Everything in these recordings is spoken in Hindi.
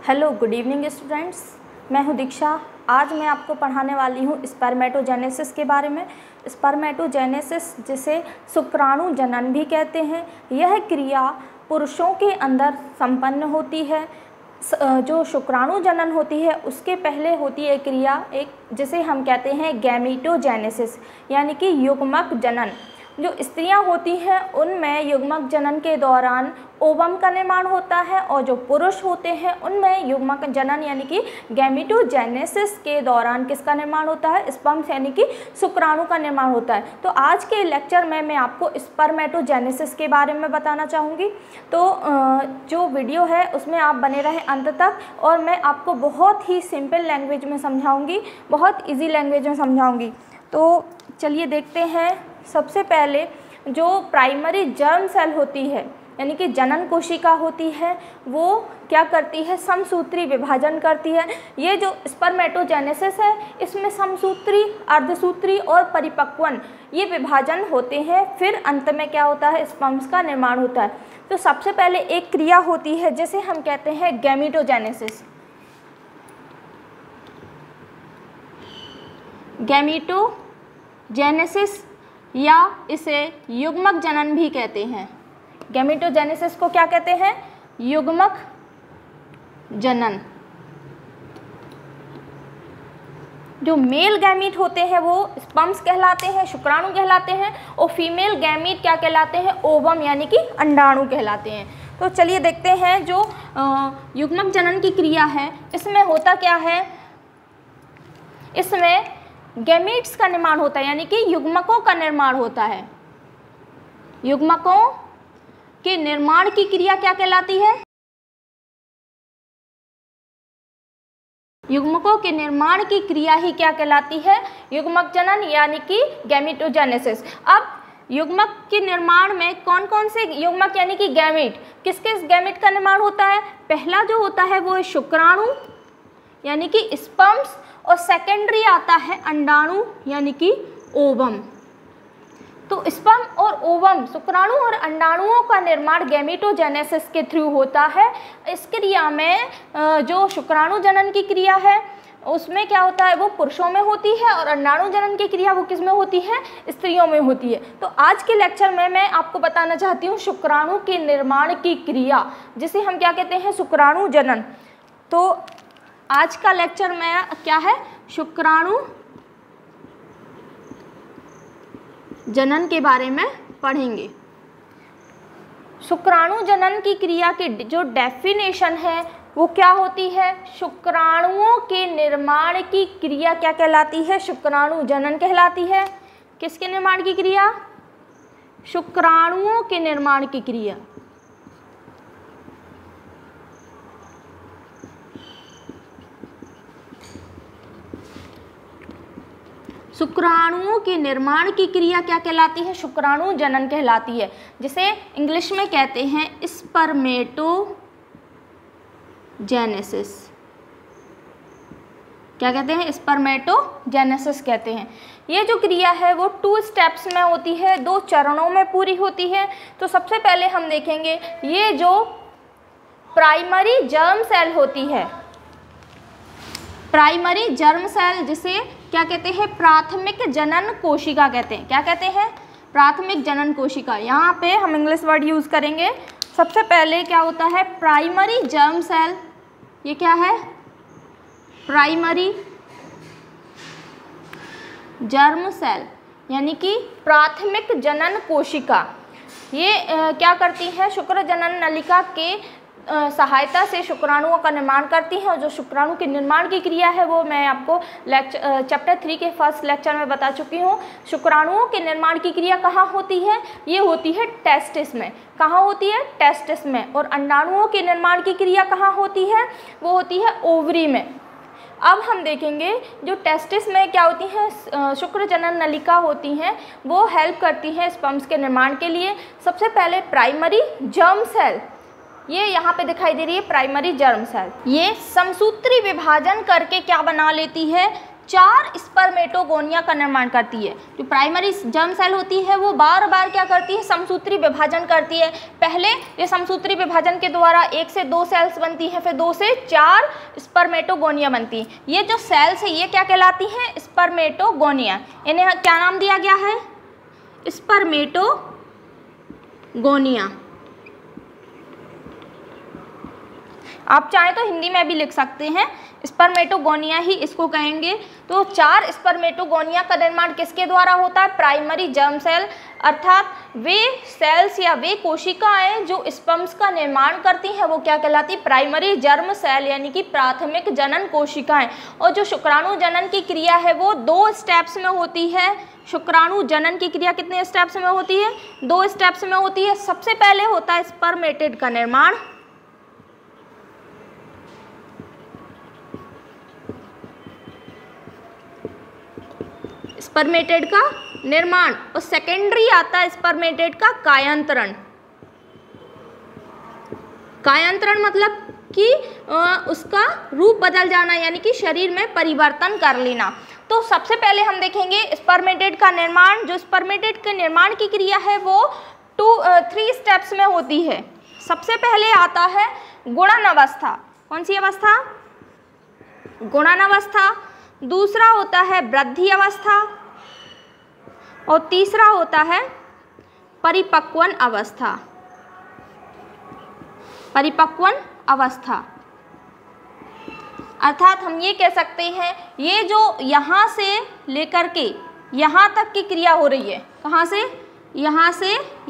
हेलो गुड इवनिंग स्टूडेंट्स, मैं हूं दीक्षा। आज मैं आपको पढ़ाने वाली हूं स्पर्मेटोजेनेसिस के बारे में। स्पर्मेटोजेनेसिस जिसे शुक्राणु जनन भी कहते हैं, यह क्रिया पुरुषों के अंदर संपन्न होती है। जो शुक्राणु जनन होती है उसके पहले होती है क्रिया एक जिसे हम कहते हैं गैमीटोजेनेसिस, यानी कि युग्मक जनन। जो स्त्रियां होती हैं उनमें युग्मक जनन के दौरान ओवम का निर्माण होता है और जो पुरुष होते हैं उनमें युग्मक जनन यानी कि गैमीटोजेनेसिस के दौरान किसका निर्माण होता है? स्पर्म्स यानी कि शुक्राणु का निर्माण होता है। तो आज के लेक्चर में मैं आपको स्पर्मेटोजेनेसिस के बारे में बताना चाहूँगी। तो जो वीडियो है उसमें आप बने रहें अंत तक और मैं आपको बहुत ही सिंपल लैंग्वेज में समझाऊँगी, बहुत ईजी लैंग्वेज में समझाऊँगी। तो चलिए देखते हैं। सबसे पहले जो प्राइमरी जर्म सेल होती है यानी कि जनन कोशिका होती है, वो क्या करती है? समसूत्री विभाजन करती है। ये जो स्पर्मेटोजेनेसिस है इसमें समसूत्री, अर्धसूत्री और परिपक्वन ये विभाजन होते हैं। फिर अंत में क्या होता है? स्पर्म्स का निर्माण होता है। तो सबसे पहले एक क्रिया होती है जिसे हम कहते हैं गैमीटोजेनेसिस। गैमीटोजेनेसिस या इसे युग्मक जनन भी कहते हैं। गैमीटोजेनेसिस को क्या कहते हैं? युग्मक जनन। जो मेल गैमीट होते हैं वो स्पर्म्स कहलाते हैं, शुक्राणु कहलाते हैं, और फीमेल गैमीट क्या कहलाते हैं? ओवम यानी कि अंडाणु कहलाते हैं। तो चलिए देखते हैं जो युग्मक जनन की क्रिया है इसमें होता क्या है। इसमें गैमीट्स का निर्माण होता है यानी कि युग्मकों का निर्माण होता है। युग्मकों के निर्माण की क्रिया क्या कहलाती है? युग्मकों के निर्माण की क्रिया ही क्या कहलाती है? युग्मक जनन यानी कि गैमीटोजेनेसिस। अब युग्मक के निर्माण में कौन कौन से युग्मक यानी कि गैमीट, किस किस गैमीट का निर्माण होता है? पहला जो होता है वो है शुक्राणु यानी कि स्पर्म्स, और सेकेंडरी आता है अंडाणु यानी कि ओवम। तो स्पर्म और ओवम, शुक्राणु और अंडाणुओं का निर्माण गैमीटोजेनेसिस के थ्रू होता है। इस क्रिया में जो शुक्राणु जनन की क्रिया है उसमें क्या होता है? वो पुरुषों में होती है, और अंडाणु जनन की क्रिया वो किस में होती है? स्त्रियों में होती है। तो आज के लेक्चर में मैं आपको बताना चाहती हूँ शुक्राणु के निर्माण की क्रिया जिसे हम क्या कहते हैं? शुक्राणु जनन। तो आज का लेक्चर में क्या है? शुक्राणु जनन के बारे में पढ़ेंगे। शुक्राणु जनन की क्रिया की जो डेफिनेशन है वो क्या होती है? शुक्राणुओं के निर्माण की क्रिया क्या कहलाती है? शुक्राणु जनन कहलाती है। किसके निर्माण की क्रिया? शुक्राणुओं के निर्माण की क्रिया। शुक्राणुओं के निर्माण की क्रिया क्या कहलाती है? शुक्राणु जनन कहलाती है, जिसे इंग्लिश में कहते हैं स्पर्मेटोजेनेसिस। क्या कहते हैं? स्पर्मेटोजेनेसिस कहते हैं। ये जो क्रिया है वो 2 स्टेप्स में होती है, 2 चरणों में पूरी होती है। तो सबसे पहले हम देखेंगे ये जो प्राइमरी जर्म सेल होती है, प्राइमरी जर्म सेल जिसे क्या कहते हैं? प्राथमिक जनन कोशिका कहते हैं। क्या कहते हैं? प्राथमिक जनन कोशिका। यहाँ पे हम इंग्लिश वर्ड यूज़ करेंगे। सबसे पहले क्या होता है? Primary germ cell. ये क्या है? प्राइमरी जर्म सेल यानी कि प्राथमिक जनन कोशिका। ये क्या करती है? शुक्र जनन नलिका के सहायता से शुक्राणुओं का निर्माण करती हैं, और जो शुक्राणु के निर्माण की क्रिया है वो मैं आपको चैप्टर 3 के फर्स्ट लेक्चर में बता चुकी हूँ। शुक्राणुओं के निर्माण की क्रिया कहाँ होती है? ये होती है टेस्टिस में। कहाँ होती है? टेस्टिस में। और अंडाणुओं के निर्माण की क्रिया कहाँ होती है? वो होती है ओवरी में। अब हम देखेंगे जो टेस्टिस में क्या होती हैं? शुक्र जनन नलिका होती हैं, वो हेल्प करती हैं स्पर्म्स के निर्माण के लिए। सबसे पहले प्राइमरी जर्म सेल, ये यहाँ पे दिखाई दे रही है प्राइमरी जर्म सेल। ये समसूत्री विभाजन करके क्या बना लेती है? 4 स्पर्मेटोगोनिया का निर्माण करती है। जो प्राइमरी जर्म सेल होती है वो बार बार क्या करती है, समसूत्री विभाजन करती है। पहले ये समसूत्री विभाजन के द्वारा 1 से 2 सेल्स बनती हैं, फिर 2 से 4 स्पर्मेटोगोनिया बनती हैं। ये जो सेल्स है ये क्या कहलाती हैं, स्पर्मेटोगोनिया। इन्हें क्या नाम दिया गया है, स्पर्मेटोगोनिया। आप चाहें तो हिंदी में भी लिख सकते हैं, स्पर्मेटोगोनिया ही इसको कहेंगे। तो 4 स्पर्मेटोगोनिया का निर्माण किसके द्वारा होता है, प्राइमरी जर्म सेल, अर्थात वे सेल्स या वे कोशिकाएं जो स्पर्म्स का निर्माण करती हैं वो क्या कहलाती है, प्राइमरी जर्म सेल यानी कि प्राथमिक जनन कोशिकाएं। और जो शुक्राणु जनन की क्रिया है वो 2 स्टेप्स में होती है। शुक्राणु जनन की क्रिया कितने स्टेप्स में होती है, 2 स्टेप्स में होती है। सबसे पहले होता है स्पर्मेटेड का निर्माण, स्पर्मेटेड का निर्माण, और सेकेंडरी आता है स्पर्मेटेड का कायांतरण। कायांतरण मतलब कि उसका रूप बदल जाना यानी कि शरीर में परिवर्तन कर लेना। तो सबसे पहले हम देखेंगे स्पर्मेटेड का निर्माण। जो स्पर्मेटेड के निर्माण की क्रिया है वो 3 स्टेप्स में होती है। सबसे पहले आता है गुणन अवस्था। कौन सी अवस्था, गुणन अवस्था। दूसरा होता है वृद्धि अवस्था और तीसरा होता है परिपक्वन अवस्था। परिपक्वन अवस्था अर्थात हम ये कह सकते हैं ये जो यहाँ से लेकर के यहाँ तक की क्रिया हो रही है, कहाँ से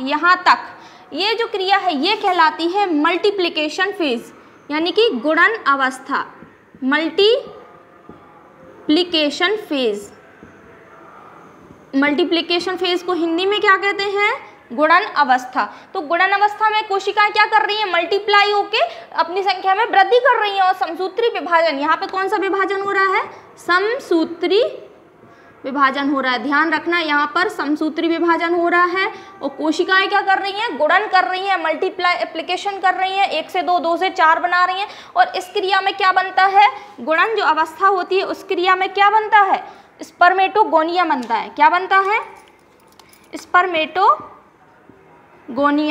यहाँ तक, ये जो क्रिया है ये कहलाती है मल्टीप्लिकेशन फेज यानी कि गुणन अवस्था। मल्टीप्लिकेशन फेज, मल्टीप्लिकेशन फेज को हिंदी में क्या कहते हैं, गुणन अवस्था। तो गुणन अवस्था में कोशिकाएं क्या कर रही हैं, मल्टीप्लाई होके अपनी संख्या में वृद्धि कर रही हैं। और समसूत्री विभाजन, यहाँ पे कौन सा विभाजन हो रहा है, समसूत्री विभाजन हो रहा है। ध्यान रखना यहाँ पर समसूत्री विभाजन हो रहा है और कोशिकाएं क्या कर रही हैं, गुणन कर रही हैं, मल्टीप्लाई एप्लीकेशन कर रही हैं, 1 से 2, 2 से 4 बना रही हैं। और इस क्रिया में क्या बनता है, गुणन जो अवस्था होती है उस क्रिया में क्या बनता है, स्पर्मेटोगोनिया बनता है। क्या बनता है, स्पर्मेटोगोनिया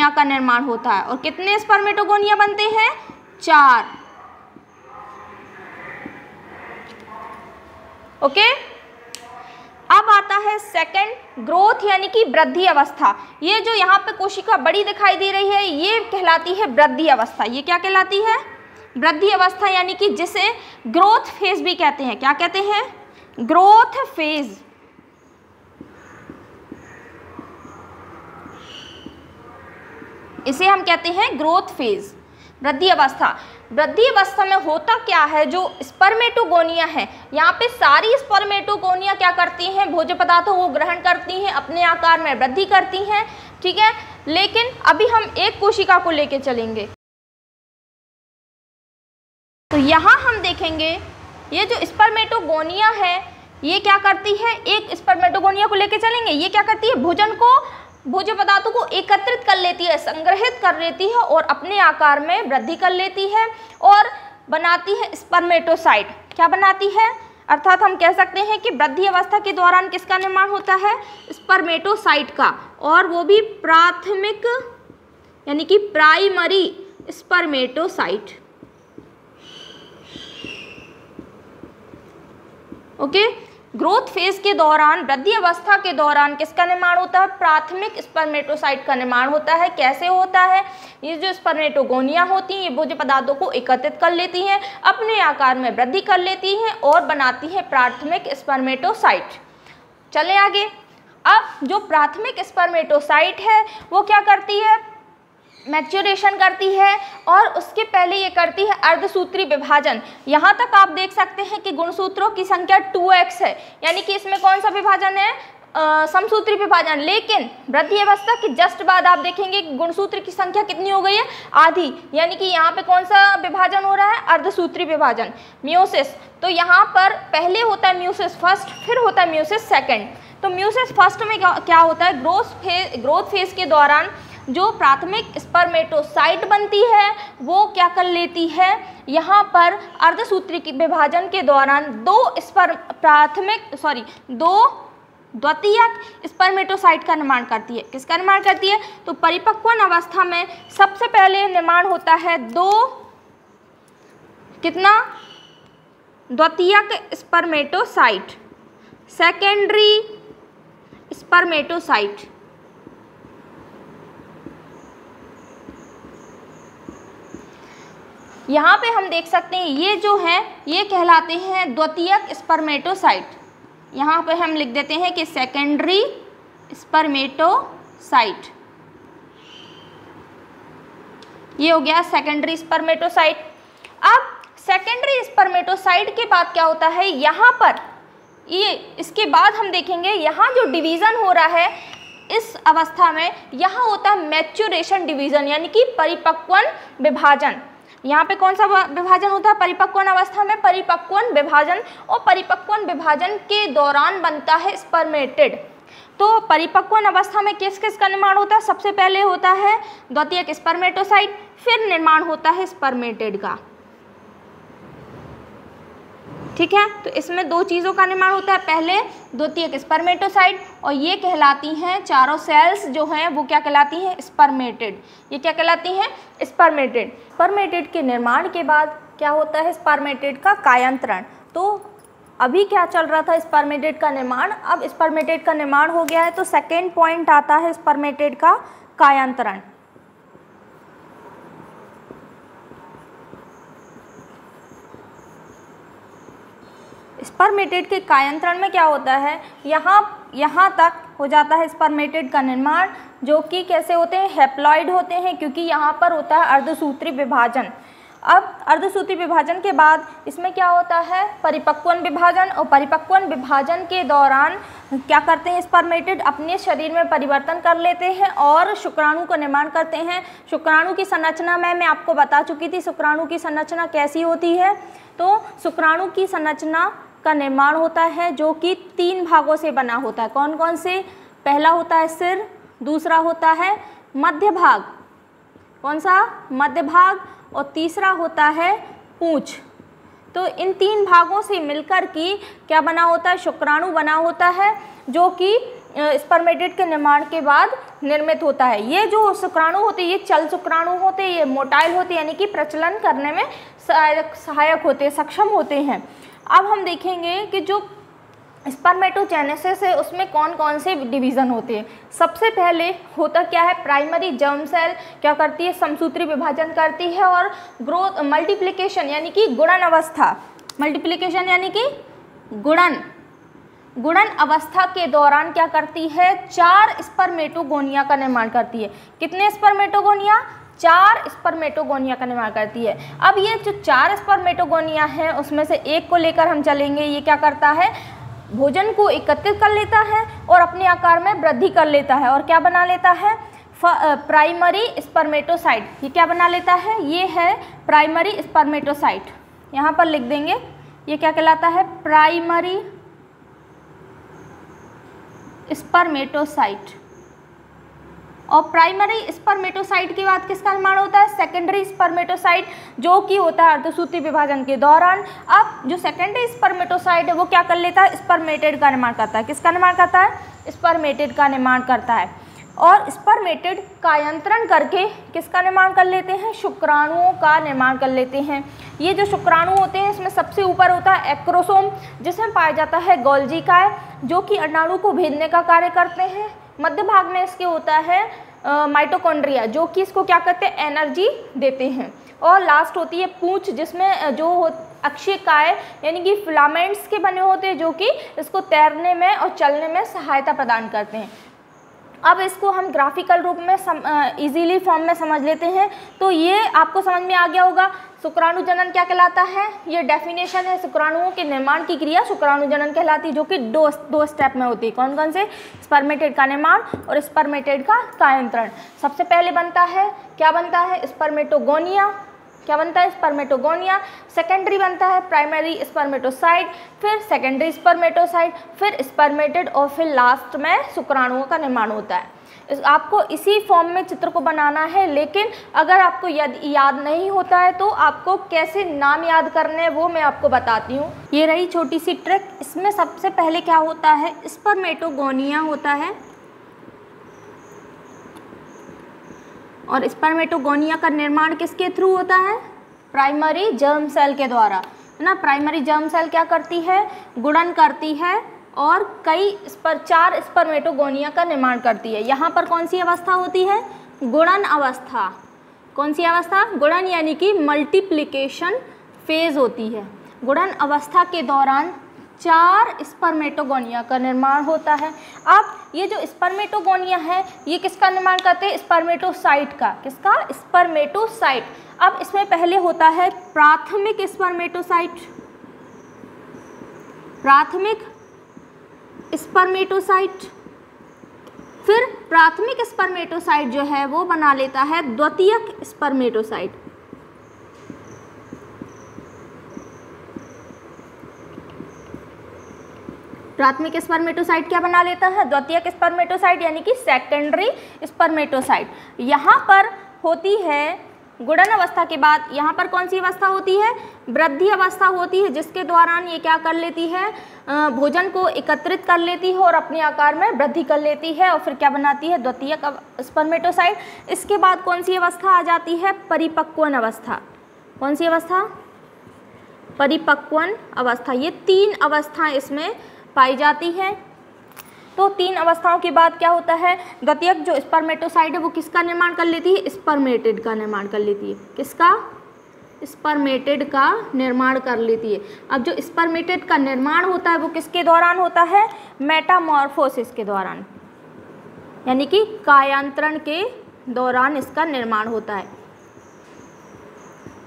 का निर्माण होता है। और कितने स्पर्मेटोगोनिया बनते हैं, 4। ओके, अब आता है सेकंड ग्रोथ यानी कि वृद्धि अवस्था। ये जो यहाँ पे कोशिका बड़ी दिखाई दे रही है ये कहलाती है वृद्धि अवस्था। ये क्या कहलाती है, वृद्धि अवस्था, यानी कि जिसे ग्रोथ फेज भी कहते हैं। क्या कहते हैं, ग्रोथ फेज। इसे हम कहते हैं ग्रोथ फेज, वृद्धि अवस्था। वृद्धि अवस्था में होता क्या है, जो स्पर्मेटोगोनिया है यहाँ पे सारी स्पर्मेटोगोनिया क्या करती हैं, भोज्य पदार्थों को ग्रहण करती हैं, अपने आकार में वृद्धि करती हैं, ठीक है। लेकिन अभी हम एक कोशिका को लेके चलेंगे। तो यहाँ हम देखेंगे ये जो स्पर्मेटोगोनिया है ये क्या करती है, एक स्पर्मेटोगोनिया को लेके चलेंगे, ये क्या करती है, भोजन को, भोज्य पदार्थों को एकत्रित कर लेती है, संग्रहित कर लेती है और अपने आकार में वृद्धि कर लेती है और बनाती है स्पर्मेटोसाइट। क्या बनाती है, अर्थात हम कह सकते हैं कि वृद्धि अवस्था के दौरान किसका निर्माण होता है, स्पर्मेटोसाइट का, और वो भी प्राथमिक यानी कि primary spermatocyte. Okay, growth phase के दौरान, वृद्धि अवस्था के दौरान किसका निर्माण होता है, प्राथमिक स्पर्मेटोसाइट का निर्माण होता है। कैसे होता है, ये जो स्पर्मेटोगोनिया होती हैं ये भोज्य पदार्थों को एकत्रित कर लेती हैं, अपने आकार में वृद्धि कर लेती हैं और बनाती है प्राथमिक स्पर्मेटोसाइट। चले आगे। अब जो प्राथमिक स्पर्मेटोसाइट है वो क्या करती है, मैच्योरेशन करती है और उसके पहले ये करती है अर्धसूत्री विभाजन। यहाँ तक आप देख सकते हैं कि गुणसूत्रों की संख्या 2x है, यानी कि इसमें कौन सा विभाजन है, समसूत्री विभाजन। लेकिन वृद्धि अवस्था के जस्ट बाद आप देखेंगे कि गुणसूत्र की संख्या कितनी हो गई है, आधी, यानी कि यहाँ पे कौन सा विभाजन हो रहा है, अर्धसूत्री विभाजन, म्यूसिस। तो यहाँ पर पहले होता है म्यूसिस फर्स्ट, फिर होता है म्यूसिस सेकेंड। तो म्यूसिस फर्स्ट में क्या होता है, ग्रोथ फेज के दौरान जो प्राथमिक स्पर्मेटोसाइट बनती है वो क्या कर लेती है, यहाँ पर अर्धसूत्री की विभाजन के दौरान दो द्वितीयक स्पर्मेटोसाइट का निर्माण करती है। किसका निर्माण करती है, तो परिपक्वन अवस्था में सबसे पहले निर्माण होता है द्वितीयक स्पर्मेटोसाइट, सेकेंडरी स्पर्मेटोसाइट। यहाँ पे हम देख सकते हैं ये जो हैं ये कहलाते हैं द्वितीयक स्पर्मेटोसाइट। यहाँ पे हम लिख देते हैं कि सेकेंडरी स्पर्मेटोसाइट, ये हो गया सेकेंडरी स्पर्मेटोसाइट। अब सेकेंडरी स्पर्मेटोसाइट के बाद क्या होता है, यहाँ पर ये इसके बाद हम देखेंगे यहाँ जो डिवीज़न हो रहा है इस अवस्था में, यहाँ होता है मैच्योरेशन डिवीज़न यानी कि परिपक्वन विभाजन। यहाँ पे कौन सा विभाजन होता है, परिपक्वन अवस्था में परिपक्वन विभाजन, और परिपक्वन विभाजन के दौरान बनता है स्पर्मेटिड। तो परिपक्वन अवस्था में किस किस का निर्माण होता है, सबसे पहले होता है द्वितीयक स्पर्मेटोसाइट, फिर निर्माण होता है स्पर्मेटिड का। ठीक है, तो इसमें दो चीज़ों का निर्माण होता है, पहले द्वितीयक स्पर्मेटोसाइट और ये कहलाती हैं चारों सेल्स जो हैं वो क्या कहलाती हैं, स्पर्मेटिड। ये क्या कहलाती हैं, स्पर्मेटिड। स्पर्मेटिड के निर्माण के बाद क्या होता है, स्पर्मेटिड का कायांतरण। तो अभी क्या चल रहा था, स्पर्मेटिड का निर्माण, अब स्पर्मेटिड का निर्माण हो गया है तो सेकेंड पॉइंट आता है स्पर्मेटिड का कायांतरण। स्पर्मेटिड के कायांतरण में क्या होता है, यहाँ तक हो जाता है स्पर्मेटिड का निर्माण, जो कि कैसे होते हैं, हैप्लॉइड होते हैं, क्योंकि यहाँ पर होता है अर्धसूत्री विभाजन। अब अर्धसूत्री विभाजन के बाद इसमें क्या होता है, परिपक्वन विभाजन, और परिपक्वन विभाजन के दौरान क्या करते हैं, स्पर्मेटिड अपने शरीर में परिवर्तन कर लेते हैं और शुक्राणु का निर्माण करते हैं। शुक्राणु की संरचना मैं आपको बता चुकी थी, शुक्राणु की संरचना कैसी होती है। तो शुक्राणु की संरचना का निर्माण होता है जो कि 3 भागों से बना होता है। कौन कौन से, पहला होता है सिर, दूसरा होता है मध्य भाग, कौन सा, मध्य भाग, और तीसरा होता है पूंछ। तो इन 3 भागों से मिलकर की क्या बना होता है, शुक्राणु बना होता है, जो कि स्पर्मेटिड के निर्माण के बाद निर्मित होता है। ये जो शुक्राणु होते हैं ये चल शुक्राणु होते हैं, ये मोटाइल होते हैं, यानी कि प्रचलन करने में सहायक होते हैं, सक्षम होते हैं। अब हम देखेंगे कि जो स्पर्मेटोजेनेसिस है उसमें कौन कौन से डिवीज़न होते हैं। सबसे पहले होता क्या है, प्राइमरी जर्म सेल क्या करती है, समसूत्री विभाजन करती है और ग्रोथ मल्टीप्लिकेशन यानी कि गुणन अवस्था, मल्टीप्लिकेशन यानी कि गुणन अवस्था के दौरान क्या करती है, 4 स्पर्मेटोगोनिया का निर्माण करती है। कितने स्पर्मेटोगोनिया, 4 स्पर्मेटोगोनिया का निर्माण करती है। अब ये जो 4 स्पर्मेटोगोनिया हैं उसमें से एक को लेकर हम चलेंगे। ये क्या करता है, भोजन को एकत्रित कर लेता है और अपने आकार में वृद्धि कर लेता है और क्या बना लेता है, प्राइमरी स्पर्मेटोसाइट। ये क्या बना लेता है, ये है प्राइमरी स्पर्मेटोसाइट। यहाँ पर लिख देंगे, ये क्या कहलाता है, प्राइमरी स्पर्मेटोसाइट। और प्राइमरी स्पर्मेटोसाइट के बाद किसका निर्माण होता है, सेकेंडरी स्पर्मेटोसाइट, जो कि होता है अर्धसूत्री विभाजन के दौरान। अब जो सेकेंडरी स्पर्मेटोसाइट है वो क्या कर लेता है, स्पर्मेटिड का निर्माण करता है। किसका निर्माण करता है, स्पर्मेटिड का निर्माण करता है। और स्पर्मेटिड कायांतरण करके किसका निर्माण कर लेते हैं, शुक्राणुओं का निर्माण कर लेते हैं। ये जो शुक्राणु होते हैं इसमें सबसे ऊपर होता है एक्रोसोम, जिसमें पाया जाता है गोल्जी काय, जो कि अंडाणु को भेदने का कार्य करते हैं। मध्य भाग में इसके होता है माइटोकॉन्ड्रिया, जो कि इसको क्या करते हैं, एनर्जी देते हैं। और लास्ट होती है पूंछ, जिसमें जो अक्षीय काय यानी कि फिलामेंट्स के बने होते हैं, जो कि इसको तैरने में और चलने में सहायता प्रदान करते हैं। अब इसको हम ग्राफिकल रूप में इजीली फॉर्म में समझ लेते हैं। तो ये आपको समझ में आ गया होगा शुक्राणु जनन क्या कहलाता है। ये डेफिनेशन है, शुक्राणुओं के निर्माण की क्रिया शुक्राणु जनन कहलाती है, जो कि दो स्टेप में होती है। कौन कौन से, स्पर्मेटिड का निर्माण और स्पर्मेटिड का कायांतरण। सबसे पहले बनता है, क्या बनता है, स्पर्मेटोगोनिया। क्या बनता है, स्पर्मेटोगोनिया। सेकेंडरी बनता है प्राइमरी स्पर्मेटोसाइट, फिर सेकेंडरी स्पर्मेटोसाइट, फिर स्पर्मेटिड, और फिर लास्ट में शुक्राणुओं का निर्माण होता है। आपको इसी फॉर्म में चित्र को बनाना है, लेकिन अगर आपको याद नहीं होता है तो आपको कैसे नाम याद करने हैं वो मैं आपको बताती हूँ। ये रही छोटी सी ट्रिक। इसमें सबसे पहले क्या होता है, स्पर्मेटोगोनिया होता है, और स्पर्मेटोगोनिया का निर्माण किसके थ्रू होता है, प्राइमरी जर्म सेल के द्वारा, है ना। प्राइमरी जर्म सेल क्या करती है, गुणन करती है और कई 4 स्पर्मेटोगोनिया का निर्माण करती है। यहाँ पर कौन सी अवस्था होती है, गुणन अवस्था। कौन सी अवस्था, गुणन, यानी कि मल्टीप्लिकेशन फेज होती है। गुणन अवस्था के दौरान 4 स्पर्मेटोगोनिया का निर्माण होता है। अब ये जो स्पर्मेटोगोनिया है ये किसका निर्माण करते हैं, स्पर्मेटोसाइट का। किसका, स्पर्मेटोसाइट। अब इसमें पहले होता है प्राथमिक स्पर्मेटोसाइट, प्राथमिक स्पर्मेटोसाइट। फिर प्राथमिक स्पर्मेटोसाइट जो है वो बना लेता है द्वितीयक स्पर्मेटोसाइट। प्राथमिक स्पर्मेटोसाइट क्या बना लेता है, द्वितीयक स्पर्मेटोसाइट, यानी कि सेकेंडरी स्पर्मेटोसाइट। यहाँ पर होती है गुणन अवस्था के बाद, यहाँ पर कौन सी अवस्था होती है, वृद्धि अवस्था होती है, जिसके दौरान ये क्या कर लेती है, भोजन को एकत्रित कर लेती है और अपने आकार में वृद्धि कर लेती है और फिर क्या बनाती है, द्वितीयक स्पर्मेटोसाइट। इसके बाद कौन सी अवस्था आ जाती है, परिपक्वन अवस्था। कौन सी अवस्था, परिपक्वन अवस्था। ये 3 अवस्थाएं इसमें पाई जाती हैं। तो 3 अवस्थाओं के बाद क्या होता है, द्वितीयक जो स्पर्मेटोसाइट है वो किसका निर्माण कर लेती है, स्पर्मेटिड का निर्माण कर लेती है। किसका, स्पर्मेटिड का निर्माण कर लेती है। अब जो स्पर्मेटिड का निर्माण होता है वो किसके दौरान होता है, मेटामॉर्फोसिस के दौरान, यानी कि कायांतरण के दौरान इसका निर्माण होता है।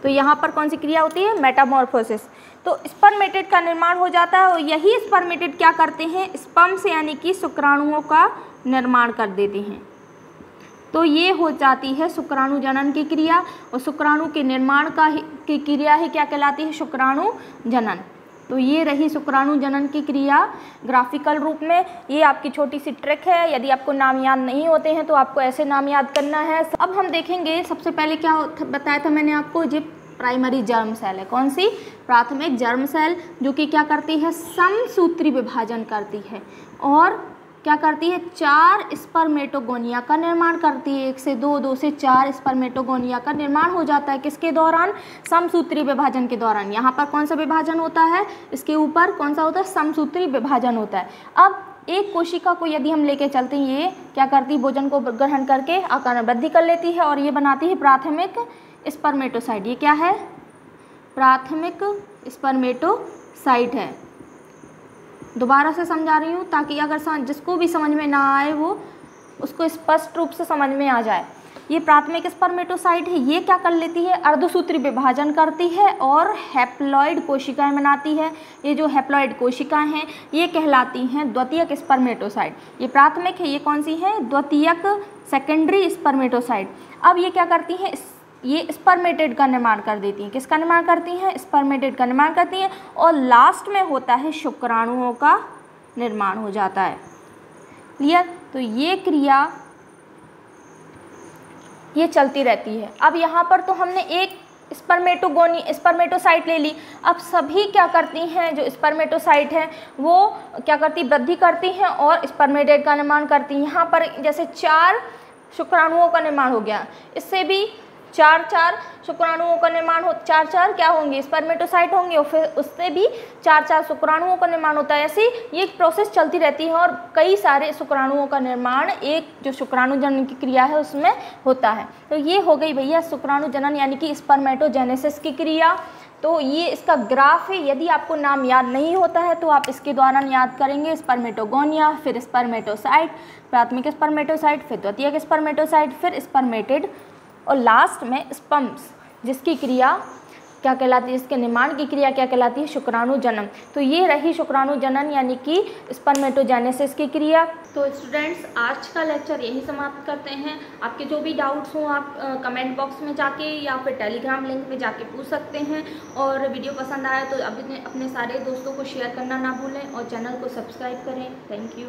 तो यहाँ पर कौन सी क्रिया होती है, मेटामॉर्फोसिस। तो स्पर्मेटिड का निर्माण हो जाता है और यही स्पर्मेटिड क्या करते हैं, स्पर्म से यानी कि शुक्राणुओं का निर्माण कर देते हैं। तो ये हो जाती है शुक्राणु जनन की क्रिया, और शुक्राणु के निर्माण की क्रिया ही क्या कहलाती है, शुक्राणु जनन। तो ये रही शुक्राणु जनन की क्रिया ग्राफिकल रूप में। ये आपकी छोटी सी ट्रिक है, यदि आपको नाम याद नहीं होते हैं तो आपको ऐसे नाम याद करना है। अब हम देखेंगे, सबसे पहले क्या बताया था मैंने आपको, जो प्राइमरी जर्म सेल है, कौन सी, प्राथमिक जर्म सेल, जो कि क्या करती है, समसूत्री विभाजन करती है और क्या करती है, 4 स्पर्मेटोगोनिया का निर्माण करती है। 1 से 2, 2 से 4 स्पर्मेटोगोनिया का निर्माण हो जाता है। किसके दौरान, समसूत्री विभाजन के दौरान। यहाँ पर कौन सा विभाजन होता है, इसके ऊपर कौन सा होता है, समसूत्री विभाजन होता है। अब एक कोशिका को यदि हम लेके चलते हैं, ये क्या करती है, भोजन को ग्रहण करके आकार में वृद्धि कर लेती है और ये बनाती है प्राथमिक स्पर्मेटोसाइट। ये क्या है, प्राथमिक स्पर्मेटोसाइट है। दोबारा से समझा रही हूँ ताकि अगर जिसको भी समझ में ना आए वो उसको स्पष्ट रूप से समझ में आ जाए। ये प्राथमिक स्पर्मेटोसाइट है, ये क्या कर लेती है, अर्धसूत्री विभाजन करती है और हैप्लॉइड कोशिकाएं बनाती है। ये जो हैप्लॉइड कोशिकाएं हैं ये कहलाती हैं द्वितीयक स्पर्मेटोसाइट। ये प्राथमिक है, ये कौन सी है, द्वितीयक, सेकेंडरी स्पर्मेटोसाइट। अब ये क्या करती हैं, ये स्पर्मेटिड का निर्माण कर देती हैं। किसका निर्माण करती हैं, स्पर्मेटिड का निर्माण करती हैं और लास्ट में होता है शुक्राणुओं का निर्माण हो जाता है। क्लियर। तो ये क्रिया ये चलती रहती है। अब यहाँ पर तो हमने एक स्पर्मेटोसाइट ले ली। अब सभी क्या करती हैं, जो स्पर्मेटोसाइट हैं वो क्या करती, वृद्धि करती हैं और स्पर्मेटिड का निर्माण करती हैं। यहाँ पर जैसे 4 शुक्राणुओं का निर्माण हो गया, इससे भी 4 शुक्राणुओं का निर्माण हो, 4 क्या होंगे, स्पर्मेटोसाइट होंगे और फिर उससे भी 4 शुक्राणुओं का निर्माण होता है। ऐसे ये प्रोसेस चलती रहती है और कई सारे शुक्राणुओं का निर्माण एक जो शुक्राणु जनन की क्रिया है उसमें होता है। तो ये हो गई भैया शुक्राणु जनन यानी कि स्पर्मेटोजेनेसिस की क्रिया। तो ये इसका ग्राफ है। यदि आपको नाम याद नहीं होता है तो आप इसके दौरान याद करेंगे, स्पर्मेटोगोनिया, फिर स्पर्मेटोसाइट, प्राथमिक स्पर्मेटोसाइट, फिर द्वितीयक स्पर्मेटोसाइट, फिर स्पर्मेटिड और लास्ट में स्पर्म्स, जिसकी क्रिया क्या कहलाती है, इसके निर्माण की क्रिया क्या कहलाती है, शुक्राणु जनन। तो ये रही शुक्राणु जनन यानी कि स्पर्मेटोजेनेसिस की क्रिया। तो स्टूडेंट्स आज का लेक्चर यही समाप्त करते हैं। आपके जो भी डाउट्स हों आप कमेंट बॉक्स में जाके या फिर टेलीग्राम लिंक में जाके पूछ सकते हैं। और वीडियो पसंद आया तो अपने सारे दोस्तों को शेयर करना ना भूलें और चैनल को सब्सक्राइब करें। Thank you.